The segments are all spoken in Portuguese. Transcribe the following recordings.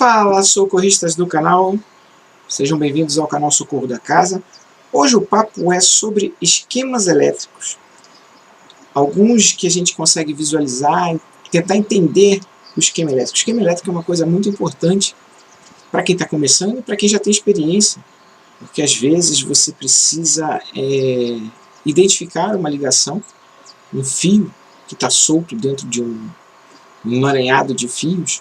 Fala, socorristas do canal, sejam bem-vindos ao canal Socorro da Casa. Hoje o papo é sobre esquemas elétricos. Alguns que a gente consegue visualizar, tentar entender o esquema elétrico. O esquema elétrico é uma coisa muito importante para quem está começando e para quem já tem experiência, porque às vezes você precisa identificar uma ligação, um fio que está solto dentro de um emaranhado de fios,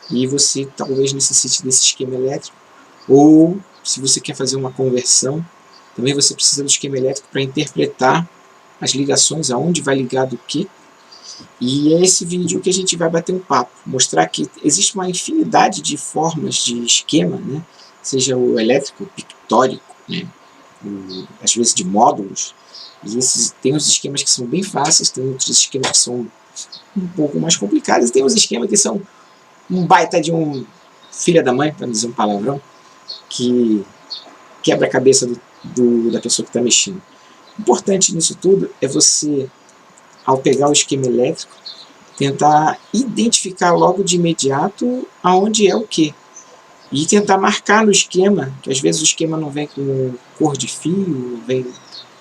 e você talvez necessite desse esquema elétrico, ou se você quer fazer uma conversão, também você precisa do esquema elétrico para interpretar as ligações, aonde vai ligar do que. E é esse vídeo que a gente vai bater um papo, mostrar que existe uma infinidade de formas de esquema, né? Seja o elétrico, o pictórico, né? Às vezes de módulos, e tem uns esquemas que são bem fáceis, tem outros esquemas que são um pouco mais complicados, e tem uns esquemas que são um baita de um filha da mãe, para dizer um palavrão, que quebra a cabeça da pessoa que está mexendo. O importante nisso tudo é você, ao pegar o esquema elétrico, tentar identificar logo de imediato aonde é o que. E tentar marcar no esquema, que às vezes o esquema não vem com cor de fio, vem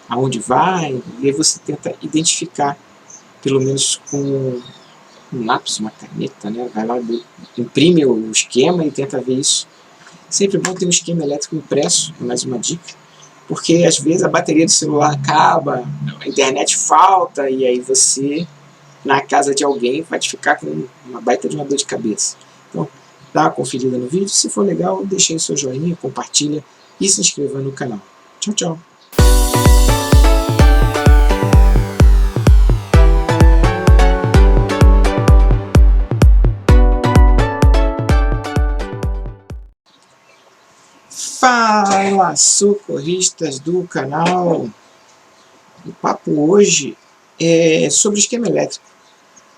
aonde vai, e aí você tenta identificar, pelo menos com um lápis, uma caneta, né? Vai lá, imprime o esquema e tenta ver isso. Sempre bom ter um esquema elétrico impresso, é mais uma dica, porque às vezes a bateria do celular acaba, a internet falta, e aí você, na casa de alguém, vai te ficar com uma baita de uma dor de cabeça. Então, dá uma conferida no vídeo, se for legal, deixe aí seu joinha, compartilha e se inscreva no canal. Tchau, tchau! Fala, socorristas do canal! O papo hoje é sobre esquema elétrico.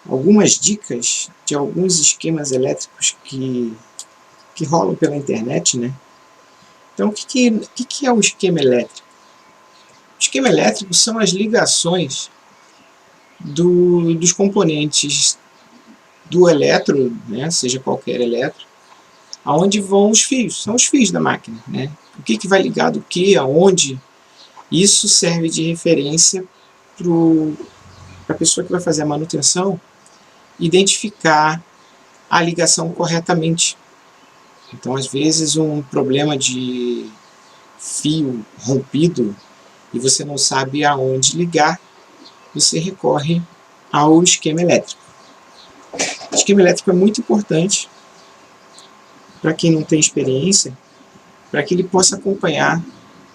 Algumas dicas de alguns esquemas elétricos que rolam pela internet, né? Então, o que é o esquema elétrico? O esquema elétrico são as ligações dos componentes do eletro, né? Seja qualquer eletro, aonde vão os fios, são os fios da máquina, né? O que vai ligar do que, aonde. Isso serve de referência para a pessoa que vai fazer a manutenção identificar a ligação corretamente. Então, às vezes, um problema de fio rompido e você não sabe aonde ligar, você recorre ao esquema elétrico. O esquema elétrico é muito importante para quem não tem experiência, para que ele possa acompanhar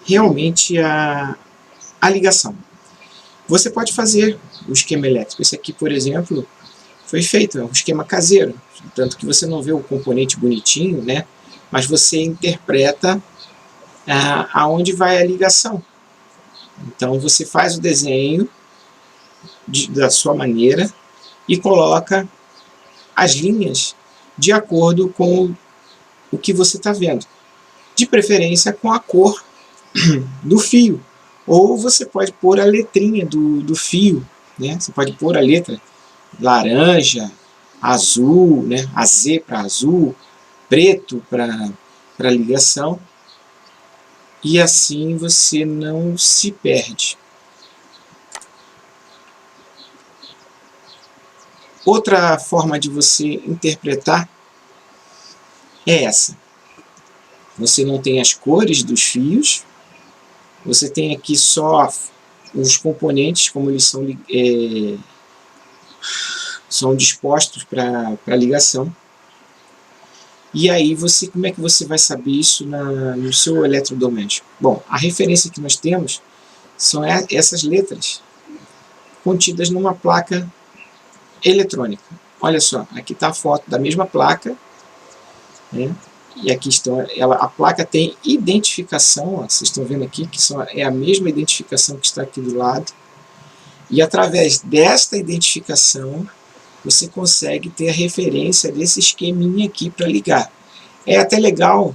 realmente a ligação. Você pode fazer o esquema elétrico. Esse aqui, por exemplo, foi feito, é um esquema caseiro, tanto que você não vê o componente bonitinho, né? Mas você interpreta aonde vai a ligação. Então você faz o desenho da sua maneira e coloca as linhas de acordo com o que você está vendo, de preferência com a cor do fio, ou você pode pôr a letrinha do fio, né? Você pode pôr a letra laranja, azul, né? A Z para azul, preto para ligação, e assim você não se perde. Outra forma de você interpretar é essa. Você não tem as cores dos fios, você tem aqui só os componentes, como eles são dispostos para ligação. E aí, como é que você vai saber isso no seu eletrodoméstico? Bom, a referência que nós temos são essas letras contidas numa placa eletrônica. Olha só, aqui está a foto da mesma placa, né? E aqui estão, a placa tem identificação, ó, vocês estão vendo aqui que é a mesma identificação que está aqui do lado. E através desta identificação, você consegue ter a referência desse esqueminha aqui para ligar. É até legal,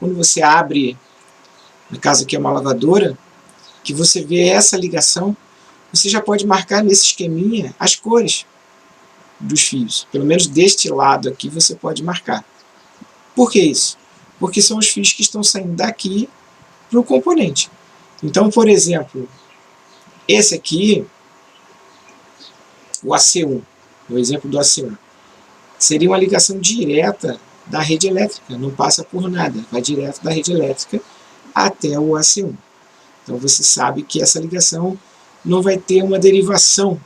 quando você abre, no caso aqui é uma lavadora, que você vê essa ligação, você já pode marcar nesse esqueminha as cores dos fios. Pelo menos deste lado aqui você pode marcar. Por que isso? Porque são os fios que estão saindo daqui para o componente. Então, por exemplo, esse aqui, o AC1, o exemplo do AC1, seria uma ligação direta da rede elétrica, não passa por nada, vai direto da rede elétrica até o AC1. Então você sabe que essa ligação não vai ter uma derivação.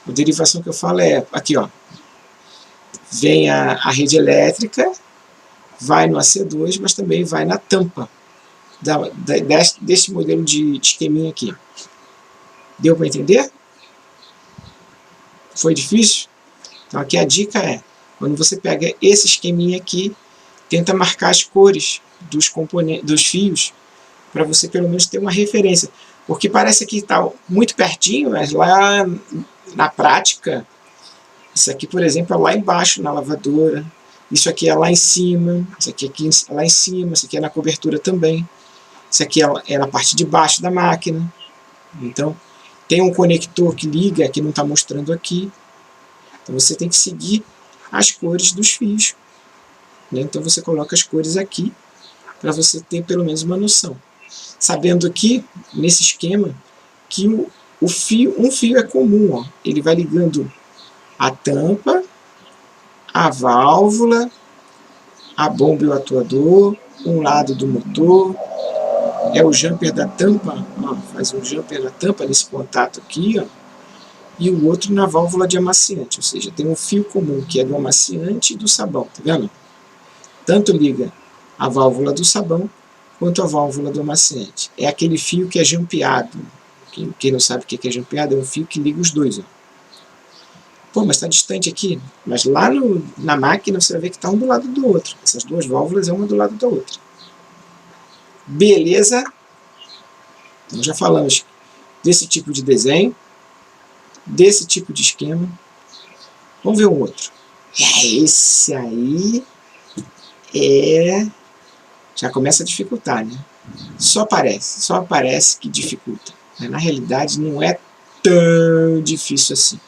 A derivação que eu falo é aqui, ó. Vem a rede elétrica, vai no AC2, mas também vai na tampa deste modelo de esqueminha aqui. Deu para entender? Foi difícil? Então aqui a dica é, quando você pega esse esqueminha aqui, tenta marcar as cores dos componentes, dos fios, para você pelo menos ter uma referência. Porque parece que está muito pertinho, mas lá na prática, isso aqui, por exemplo, é lá embaixo na lavadora, isso aqui é lá em cima, isso aqui é lá em cima, isso aqui é na cobertura também, isso aqui é na parte de baixo da máquina. Então, tem um conector que liga, que não está mostrando aqui. Então, você tem que seguir as cores dos fios. Né? Então, você coloca as cores aqui, para você ter pelo menos uma noção. Sabendo aqui, nesse esquema, que um fio é comum. Ó. Ele vai ligando a tampa, a válvula, a bomba e o atuador, um lado do motor, é o jumper da tampa, ó, faz um jumper na tampa nesse contato aqui, ó, e o outro na válvula de amaciante, ou seja, tem um fio comum que é do amaciante e do sabão, tá vendo? Tanto liga a válvula do sabão quanto a válvula do amaciante. É aquele fio que é jampeado. Quem não sabe o que é jampeado, é um fio que liga os dois. Ó. Pô, mas está distante aqui. Mas lá na máquina você vai ver que está um do lado do outro. Essas duas válvulas é uma do lado da outra. Beleza? Então já falamos desse tipo de desenho, desse tipo de esquema. Vamos ver um outro. Esse aí já começa a dificultar, né? Só parece que dificulta. Mas na realidade não é tão difícil assim.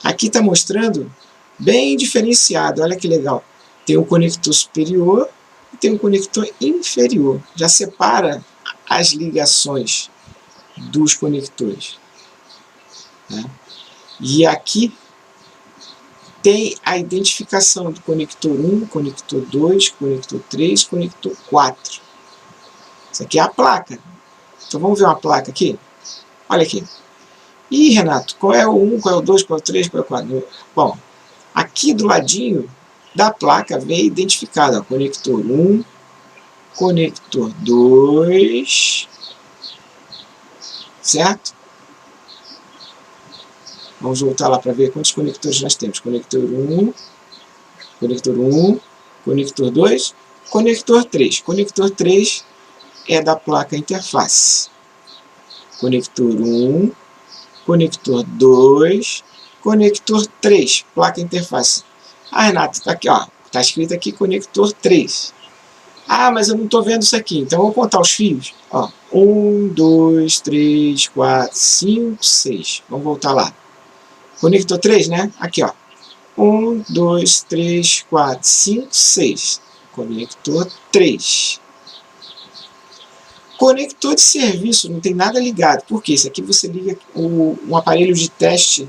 Aqui está mostrando bem diferenciado, olha que legal. Tem um conector superior e tem um conector inferior. Já separa as ligações dos conectores. Né? E aqui tem a identificação do conector 1, conector 2, conector 3, conector 4. Isso aqui é a placa. Então vamos ver uma placa aqui? Olha aqui. Ih, Renato, qual é o 1, qual é o 2, qual é o 3, qual é o 4? Bom, aqui do ladinho da placa vem identificado, ó, conector 1, conector 2, certo? Vamos voltar lá para ver quantos conectores nós temos. Conector 1, conector 2, conector 3. Conector 3 é da placa interface. Conector 1, conector 2, conector 3, placa interface. Ah, Renato, está aqui, ó, está escrito aqui conector 3. Ah, mas eu não estou vendo isso aqui, então eu vou contar os fios. Ó, 1, 2, 3, 4, 5, 6. Vamos voltar lá. Conector 3, né? Aqui, ó. 1, 2, 3, 4, 5, 6. Conector 3. Conector de serviço, não tem nada ligado. Por quê? Isso aqui você liga um aparelho de teste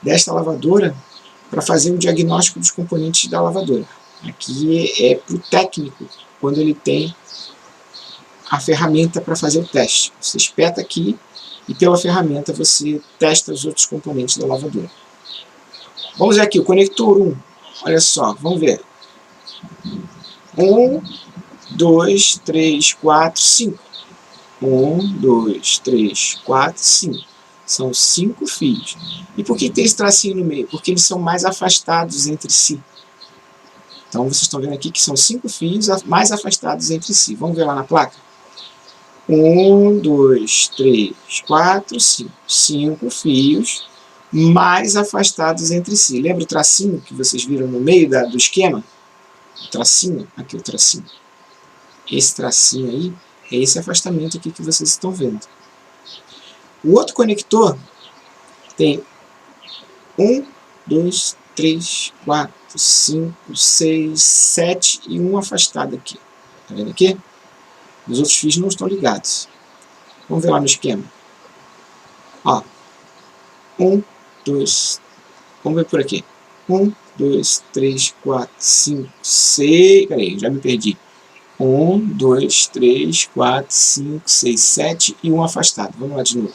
desta lavadora para fazer o diagnóstico dos componentes da lavadora. Aqui é para o técnico, quando ele tem a ferramenta para fazer o teste. Você espeta aqui e pela ferramenta você testa os outros componentes da lavadora. Vamos ver aqui o conector 1. Olha só, vamos ver. 1, 2, 3, 4, 5. 1, 2, 3, 4, 5. São 5 fios. E por que tem esse tracinho no meio? Porque eles são mais afastados entre si. Então vocês estão vendo aqui que são 5 fios mais afastados entre si. Vamos ver lá na placa? 1, 2, 3, 4, 5. 5 fios mais afastados entre si. Lembra o tracinho que vocês viram no meio do esquema? O tracinho, aqui o tracinho. Esse tracinho aí é esse afastamento aqui que vocês estão vendo. O outro conector tem 1, 2, 3, 4, 5, 6, 7 e um afastado aqui. Tá vendo aqui? Os outros fios não estão ligados. Vamos ver lá no esquema. Ó, 1, 2, vamos ver por aqui. 1, 2, 3, 4, 5, 6. Peraí, já me perdi. 1, 2, 3, 4, 5, 6, 7 e um afastado. Vamos lá de novo.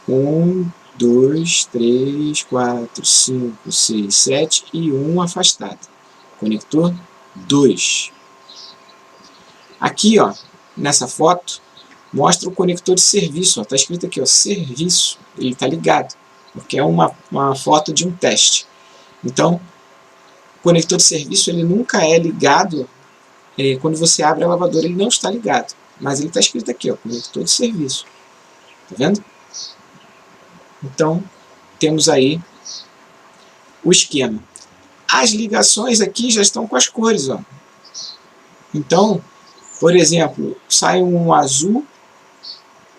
1, 2, 3, 4, 5, 6, 7 e um afastado. Conector 2. Aqui, ó, nessa foto, mostra o conector de serviço. Está escrito aqui, ó, serviço. Ele está ligado, porque é uma foto de um teste. Então, o conector de serviço ele nunca é ligado. Quando você abre a lavadora, ele não está ligado. Mas ele está escrito aqui, ó, conector de serviço. Tá vendo? Então, temos aí o esquema. As ligações aqui já estão com as cores, ó. Então, por exemplo, sai um azul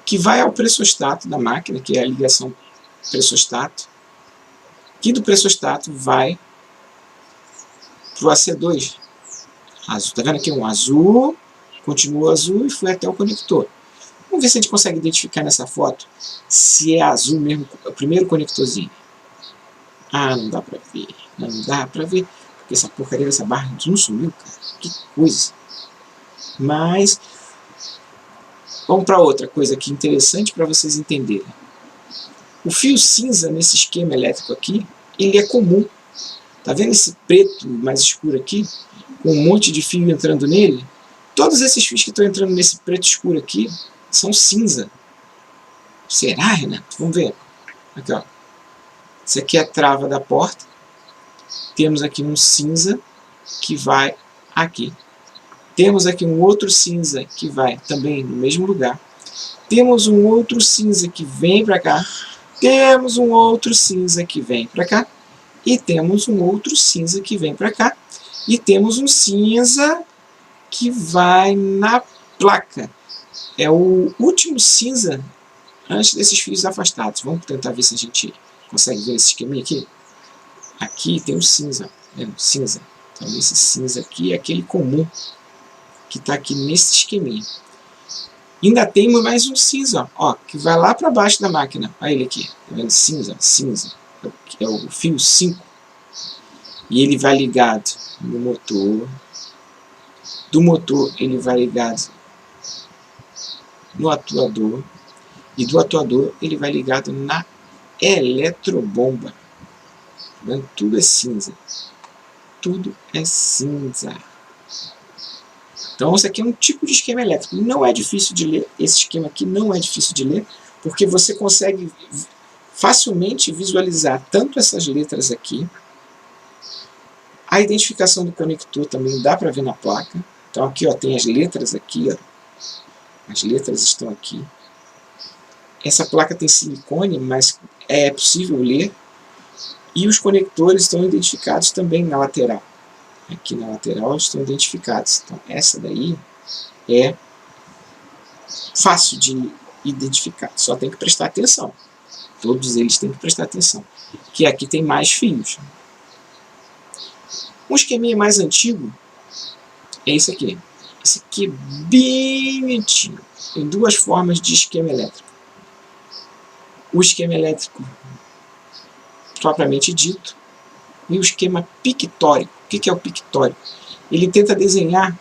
que vai ao pressostato da máquina, que é a ligação pressostato, que do pressostato vai para o AC2. Azul. Tá vendo aqui? Um azul, continua azul e foi até o conector. Vamos ver se a gente consegue identificar nessa foto se é azul mesmo, o primeiro conectorzinho. Ah, não dá pra ver. Não dá pra ver, porque essa porcaria dessa barra não sumiu, cara. Que coisa. Mas, vamos para outra coisa aqui interessante para vocês entenderem. O fio cinza nesse esquema elétrico aqui, ele é comum. Tá vendo esse preto mais escuro aqui? Com um monte de fio entrando nele? Todos esses fios que estão entrando nesse preto escuro aqui são cinza. Será, Renato? Vamos ver. Aqui, ó. Isso aqui é a trava da porta. Temos aqui um cinza que vai aqui. Temos aqui um outro cinza que vai também no mesmo lugar. Temos um outro cinza que vem para cá. Temos um outro cinza que vem para cá. E temos um outro cinza que vem para cá. E temos um cinza que vai na placa. É o último cinza antes desses fios afastados. Vamos tentar ver se a gente consegue ver esse esqueminha aqui. Aqui tem o cinza. Cinza. Então esse cinza aqui é aquele comum que está aqui nesse esqueminha. Ainda tem mais um cinza, ó, que vai lá para baixo da máquina. Olha ele aqui, tá vendo? Cinza, cinza. É o fio 5. E ele vai ligado no motor. Do motor ele vai ligado no atuador. E do atuador ele vai ligado na eletrobomba. Tá vendo? Tudo é cinza. Tudo é cinza. Então, isso aqui é um tipo de esquema elétrico. Não é difícil de ler. Esse esquema aqui não é difícil de ler, porque você consegue facilmente visualizar tanto essas letras aqui. A identificação do conector também dá para ver na placa. Então, aqui ó, tem as letras aqui. Ó. As letras estão aqui. Essa placa tem silicone, mas é possível ler. E os conectores estão identificados também na lateral. Aqui na lateral estão identificados. Então, essa daí é fácil de identificar. Só tem que prestar atenção. Todos eles têm que prestar atenção. Que aqui tem mais fios. Um esqueminha mais antigo é esse aqui. Esse aqui é bem antigo. Tem duas formas de esquema elétrico. O esquema elétrico propriamente dito e o esquema pictórico. O que é o pictórico? Ele tenta desenhar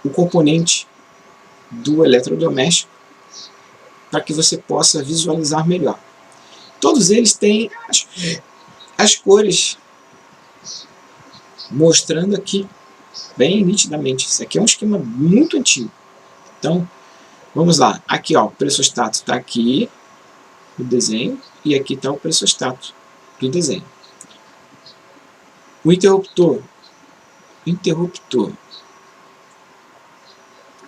o componente do eletrodoméstico para que você possa visualizar melhor. Todos eles têm as cores mostrando aqui bem nitidamente. Isso aqui é um esquema muito antigo. Então, vamos lá. Aqui, ó, o pressostato está aqui no desenho e aqui está o pressostato do desenho. O interruptor.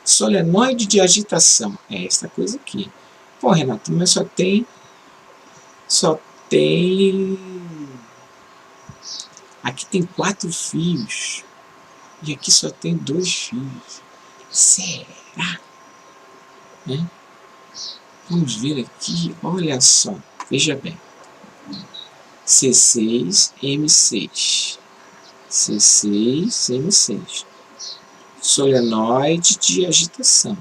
Solenoide de agitação. É essa coisa aqui. Pô, Renato, mas só tem aqui tem 4 fios e aqui só tem 2 fios. Será? Né? Vamos ver aqui, olha só, veja bem. C6, M6. C6, M6. Solenoide de agitação.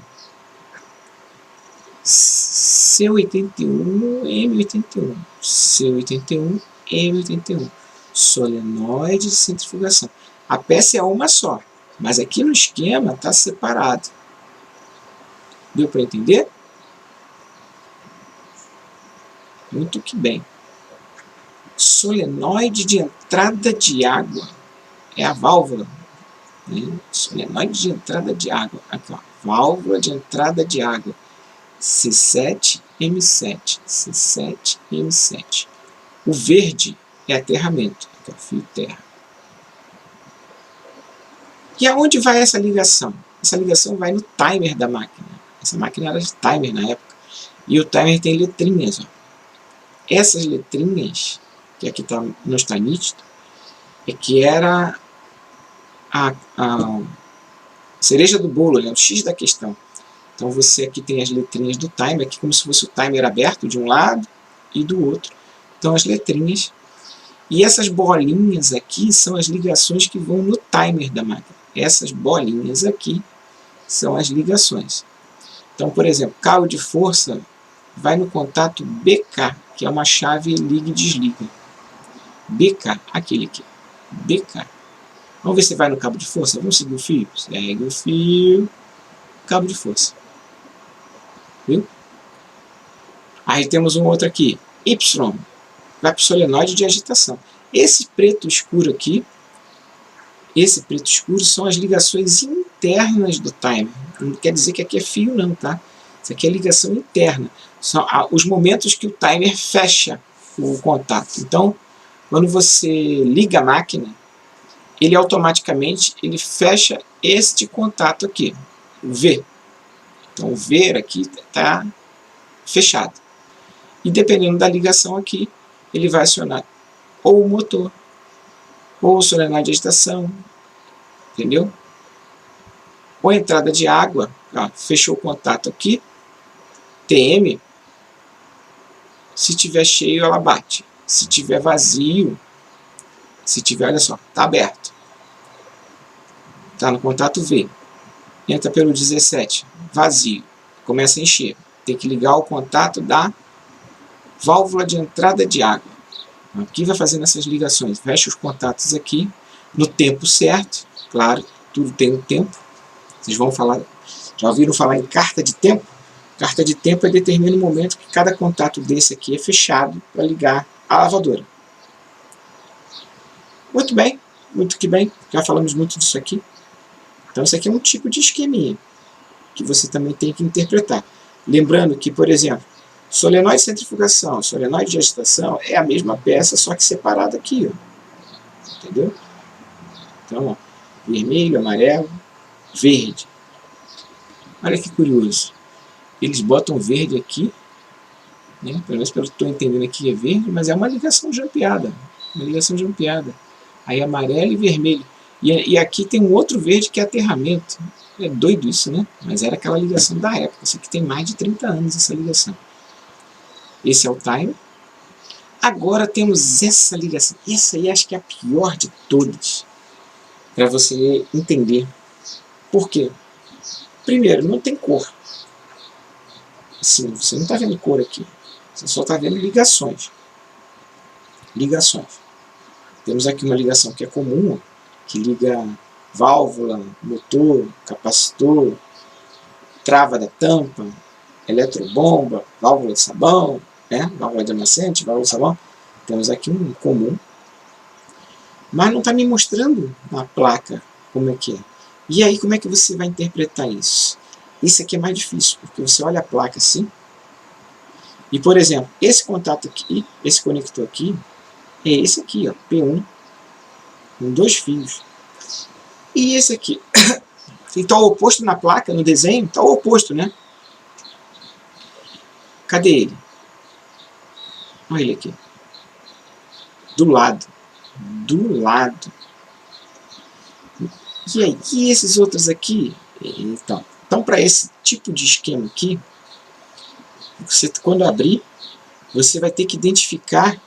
C81, M81. C81, M81. Solenoide de centrifugação. A peça é uma só, mas aqui no esquema está separado. Deu para entender? Muito que bem. Solenoide de entrada de água. É a válvula. Né? Solenoide de entrada de água. Aqui, ó. Válvula de entrada de água. C7, M7. C7, M7. O verde é aterramento. Aqui, ó, fio terra. E aonde vai essa ligação? Essa ligação vai no timer da máquina. Essa máquina era de timer na época. E o timer tem letrinhas. Ó. Essas letrinhas, que aqui não está nítido, é que era a cereja do bolo, né? O X da questão. Então você aqui tem as letrinhas do timer, aqui como se fosse o timer aberto de um lado e do outro. Então as letrinhas. E essas bolinhas aqui são as ligações que vão no timer da máquina. Essas bolinhas aqui são as ligações. Então, por exemplo, cabo de força vai no contato BK, que é uma chave liga e desliga. BK, aquele aqui. BK. Vamos ver se vai no cabo de força. Vamos seguir o fio? Segue o fio. Cabo de força. Viu? Aí temos um outro aqui. Y. Vai para o solenoide de agitação. Esse preto escuro aqui, são as ligações internas do timer. Não quer dizer que aqui é fio não, tá? Isso aqui é ligação interna. São os momentos que o timer fecha o contato. Então, quando você liga a máquina, ele automaticamente fecha este contato aqui, o V. Então, o V aqui está fechado. E dependendo da ligação aqui, ele vai acionar ou o motor, ou o solenoide de agitação, entendeu? Ou a entrada de água, ó, fechou o contato aqui, TM, se tiver cheio ela bate, se tiver vazio, olha só, está aberto, está no contato V, entra pelo 17, vazio, começa a encher, tem que ligar o contato da válvula de entrada de água. Aqui vai fazendo essas ligações, fecha os contatos aqui, no tempo certo, claro, tudo tem um tempo. Vocês vão falar, já ouviram falar em carta de tempo? Carta de tempo é determina o momento que cada contato desse aqui é fechado para ligar a lavadora. Muito bem, muito que bem, já falamos muito disso aqui. Então isso aqui é um tipo de esqueminha que você também tem que interpretar. Lembrando que, por exemplo, solenoide de centrifugação, solenoide de agitação é a mesma peça, só que separada aqui, ó. Entendeu? Então, ó, vermelho, amarelo, verde. Olha que curioso. Eles botam verde aqui, né? Pelo menos pelo que estou entendendo aqui é verde, mas é uma ligação jampeada. Uma ligação jampeada. Aí amarelo e vermelho. E aqui tem um outro verde que é aterramento. É doido isso, né? Mas era aquela ligação da época. Isso aqui tem mais de 30 anos, essa ligação. Esse é o timer. Agora temos essa ligação. Essa aí acho que é a pior de todas. Para você entender. Por quê? Primeiro, não tem cor. Assim, você não está vendo cor aqui. Você só está vendo ligações. Ligações. Temos aqui uma ligação que é comum, que liga válvula, motor, capacitor, trava da tampa, eletrobomba, válvula de sabão, né? Válvula de amaciante, válvula de sabão. Temos aqui um comum. Mas não está me mostrando na placa como é que é. E aí, como é que você vai interpretar isso? Isso aqui é mais difícil, porque você olha a placa assim, e, por exemplo, esse contato aqui, esse conector aqui, é esse aqui, ó, P1, com 2 fios. E esse aqui, então o oposto na placa, no desenho, está o oposto, né? Cadê ele? Olha ele aqui. Do lado. Do lado. E aí, e esses outros aqui? Então para esse tipo de esquema aqui, você, quando abrir, você vai ter que identificar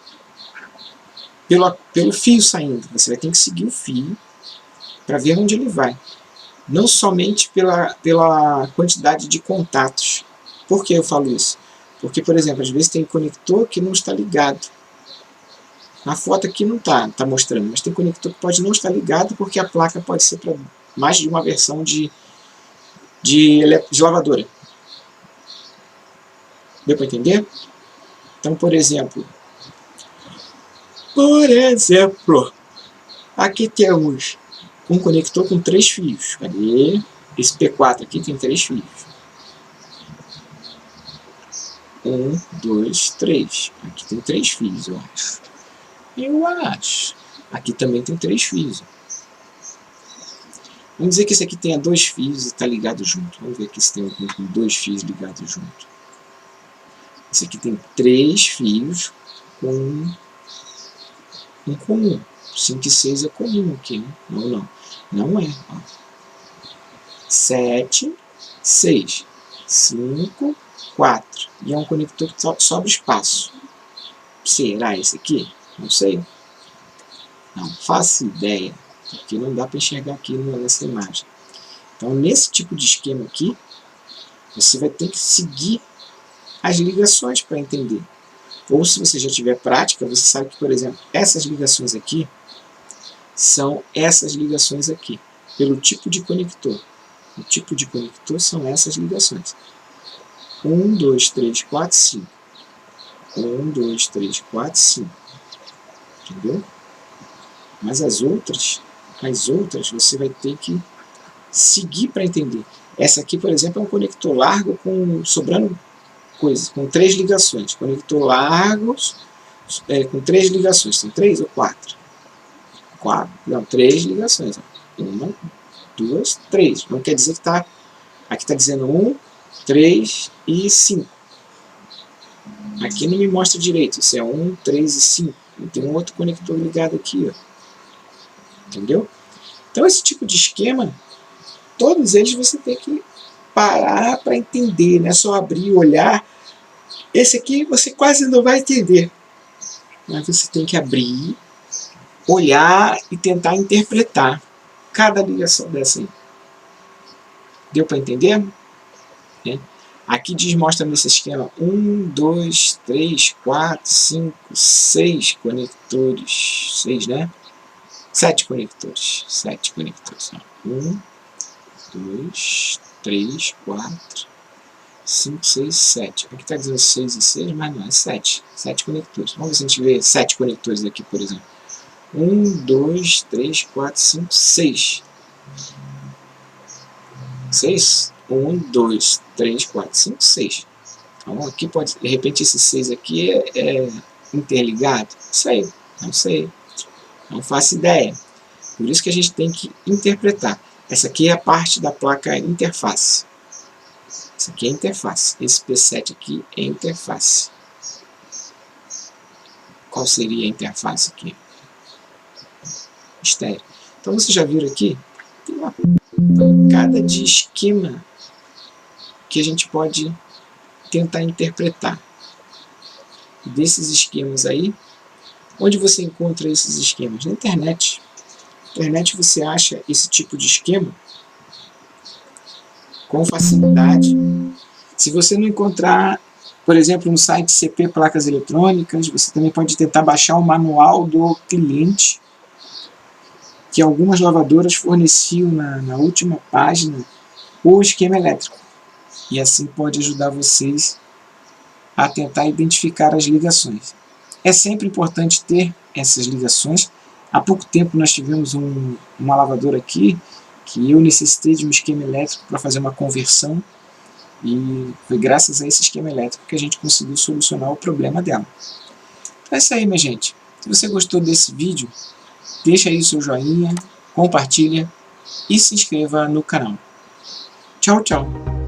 pelo fio saindo. Você vai ter que seguir o fio para ver onde ele vai. Não somente pela quantidade de contatos. Por que eu falo isso? Porque, por exemplo, às vezes tem conector que não está ligado. Na foto aqui não está mostrando, mas tem conector que pode não estar ligado porque a placa pode ser para mais de uma versão de lavadora. Deu para entender? Então, por exemplo, aqui temos um conector com 3 fios. Cadê? Esse P4 aqui tem 3 fios. 1, 2, 3. Aqui tem 3 fios, eu acho. Aqui também tem 3 fios. Vamos dizer que esse aqui tenha 2 fios e está ligado junto. Vamos ver aqui se tem algum com 2 fios ligados junto. Esse aqui tem 3 fios com um comum. 5 e 6 é comum aqui, né? Não é. Ó. 7, 6, 5, 4. E é um conector que sobra espaço. Será esse aqui? Não sei. Não faço ideia, porque não dá para enxergar aqui nessa imagem. Então, nesse tipo de esquema aqui, você vai ter que seguir as ligações para entender. Ou se você já tiver prática, você sabe que, por exemplo, essas ligações aqui são essas ligações aqui, pelo tipo de conector. O tipo de conector são essas ligações. 1, 2, 3, 4, 5. 1, 2, 3, 4, 5. Entendeu? Mas as outras você vai ter que seguir para entender. Essa aqui, por exemplo, é um conector largo sobrando coisas, com 3 ligações. Conector largos com 3 ligações. São 3 ou 4? 4. Não, 3 ligações. 1, 2, 3. Não quer dizer que está... Aqui está dizendo 1, 3 e 5. Aqui não me mostra direito. Isso é 1, 3 e 5. E tem um outro conector ligado aqui, ó. Entendeu? Então, esse tipo de esquema, todos eles você tem que parar para entender, não é só abrir, olhar. Esse aqui você quase não vai entender, mas você tem que abrir, olhar e tentar interpretar cada ligação dessa aí. Deu para entender? Aqui mostra nesse esquema 1, 2, 3, 4, 5, 6 conectores. 6, né? 7 conectores. 7 conectores. 1, 2, 3, 4, 5, 6, 7. Aqui está dizendo 6 e 6, mas não, é 7. 7 conectores. Vamos ver se a gente vê 7 conectores aqui, por exemplo. 1, 2, 3, 4, 5, 6. 6? 1, 2, 3, 4, 5, 6. Então aqui pode, de repente esse 6 aqui é interligado? Não sei. Não faço ideia. Por isso que a gente tem que interpretar. Essa aqui é a parte da placa interface. Essa aqui é a interface. Esse P7 aqui é a interface. Qual seria a interface aqui? Estéreo. Então vocês já viram aqui? Tem uma pancada de esquema que a gente pode tentar interpretar. Desses esquemas aí, onde você encontra esses esquemas? Na internet. Na internet você acha esse tipo de esquema com facilidade. Se você não encontrar, por exemplo, no site CP Placas Eletrônicas, você também pode tentar baixar o manual do cliente, que algumas lavadoras forneciam na última página o esquema elétrico. E assim pode ajudar vocês a tentar identificar as ligações. É sempre importante ter essas ligações. Há pouco tempo nós tivemos uma lavadora aqui que eu necessitei de um esquema elétrico para fazer uma conversão, e foi graças a esse esquema elétrico que a gente conseguiu solucionar o problema dela. Então é isso aí, minha gente. Se você gostou desse vídeo, deixa aí o seu joinha, compartilha e se inscreva no canal. Tchau, tchau!